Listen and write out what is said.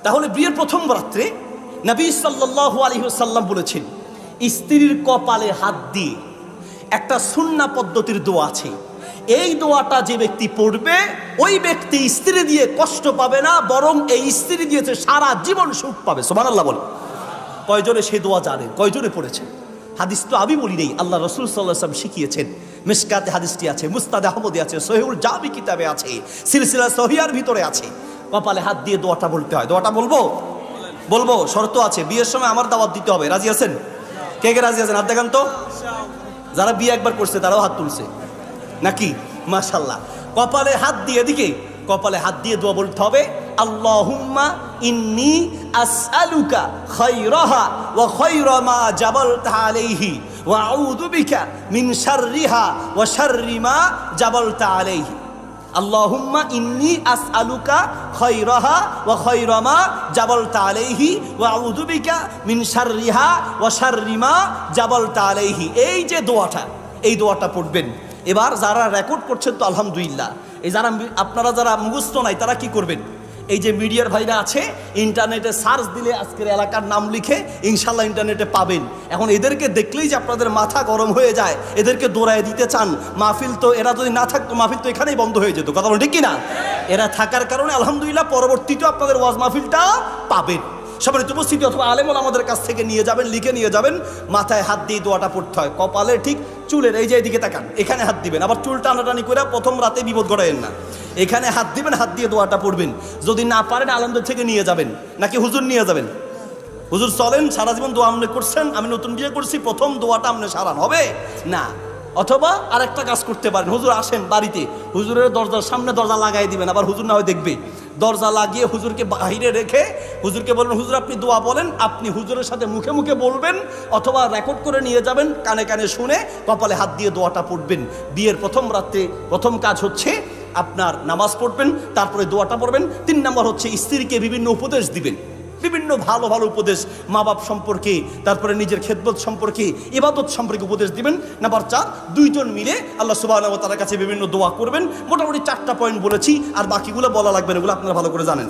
তাহলে বিয়ের প্রথম রাত্রে নবী সাল্লাল্লাহু আলাইহি ওয়াসাল্লাম বলেছেন, স্ত্রীর কপালে হাত দিয়ে একটা সুন্নাহ পদ্ধতির দোয়া আছে। এই দোয়াটা যে ব্যক্তি পড়বে, ওই ব্যক্তি স্ত্রী দিয়ে কষ্ট পাবে না, বরং এই স্ত্রী দিয়েছে সারা জীবন সুখ পাবে। সুবহানাল্লাহ বল। কয়জনে সেই দোয়া জানেন? কয়জনে পড়েছেন? হাদিস তো আমি বলি নেই, আল্লাহ রাসূল সাল্লাল্লাহু আলাইহি ওয়াসাল্লাম শিখিয়েছেন। মিশকাতে হাদিসটি আছে, মুসনাদ আহমদে আছে, সহিহুল জামি কিতাবে আছে, সিলসিলা সহিহার ভিতরে আছে। কপালে হাত দিয়ে দোয়াটা বলতে হয়। দোয়াটা বলবো, শর্ত আছে। বিয়ের সময় আমার দাওয়াত দিতে হবে। রাজি আছেন? কে কে রাজি আছেন? হাত দেখান তো। যারা বিয়ে একবার করছে তারাও হাত তুলছে নাকি? মাশাআল্লাহ। কপালে হাত দিয়ে, এদিকে কপালে হাত দিয়ে দোয়া বলতে হবে, আল্লাহুম্মা ইন্নী আসআলুকা খায়রাহা ওয়া খায়রা মা জাবালতা আলাইহি ওয়া আউযু বিকা মিন শাররিহা ওয়া শাররি মা জাবালতা আলাইহি। আল্লাহুম্মা ইন্নী আসআলুকা খায়রাহা ওয়া খায়রা মা জাবালতা আলাইহি ওয়া আউযু বিকা মিন শাররিহা ওয়া শাররি মা জাবালতা আলাইহি। এই যে দোয়াটা, এই দোয়াটা পড়বেন। এবার যারা রেকর্ড করছেন তো আলহামদুলিল্লাহ। এই যারা আপনারা যারা মুখস্থ নাই তারা কি করবেন? এই যে মিডিয়ার ভাইরা আছে, ইন্টারনেটে সার্চ দিলে আজকের এলাকার নাম লিখে ইনশাল্লাহ ইন্টারনেটে পাবেন। এখন এদেরকে দেখলেই যে আপনাদের মাথা গরম হয়ে যায়, এদেরকে দৌড়ায় দিতে চান। মাহফিল তো এরা যদি না থাকতো মাহফিল তো এখানেই বন্ধ হয়ে যেত। কথা বল ঠিক কিনা? এরা থাকার কারণে আলহামদুলিল্লাহ পরবর্তীতে আপনাদের ওয়াজ মাহফিলটা পাবেন। সম্মানিত উপস্থিতি, অথবা আলেমুল আমাদের কাছ থেকে নিয়ে যাবেন, লিখে নিয়ে যাবেন। মাথায় হাত দিয়ে দোয়াটা পড়তে হয়। কপালে ঠিক চুলের এই যে এইদিকে তাকান, এখানে হাত দিবেন। আবার চুল টানাটানি করে প্রথম রাতে বিপদ ঘটায়েন না। এখানে হাত দিবেন, হাত দিয়ে দোয়াটা পড়বেন। যদি না পারেন আলেমদের থেকে নিয়ে যাবেন, নাকি হুজুর নিয়ে যাবেন? হুজুর চলেন, সারা জীবন দোয়া আপনি করছেন, আমি নতুন বিয়ে করছি, প্রথম দোয়াটা আপনি সারান হবে না। অথবা আরেকটা কাজ করতে পারেন, হুজুর আসেন বাড়িতে, হুজুরের দরজার সামনে দরজা লাগাই দিবেন। আবার হুজুর না হয় দেখবে, দরজা লাগিয়ে হুজুরকে বাইরে রেখে হুজুরকে বলবেন, হুজুর আপনি দোয়া বলেন। আপনি হুজুরের সাথে মুখে মুখে বলবেন, অথবা রেকর্ড করে নিয়ে যাবেন, কানে কানে শুনে কপালে হাত দিয়ে দোয়াটা পড়বেন। বিয়ের প্রথম রাত্রে প্রথম কাজ হচ্ছে আপনার নামাজ পড়বেন, তারপরে দোয়াটা পড়বেন। 3 নম্বর হচ্ছে স্ত্রীকে বিভিন্ন উপদেশ দিবেন, বিভিন্ন ভালো ভালো উপদেশ, মা বাপ সম্পর্কে, তারপরে নিজের খেদমত সম্পর্কে, ইবাদত সম্পর্কে উপদেশ দিবেন। নাম্বার 4, দুইজন মিলে আল্লাহ সুবহানাহু ওয়া তাআলার কাছে বিভিন্ন দোয়া করবেন। মোটামুটি 4টা পয়েন্ট বলেছি, আর বাকিগুলো বলা লাগবে না, এগুলো আপনারা ভালো করে জানেন।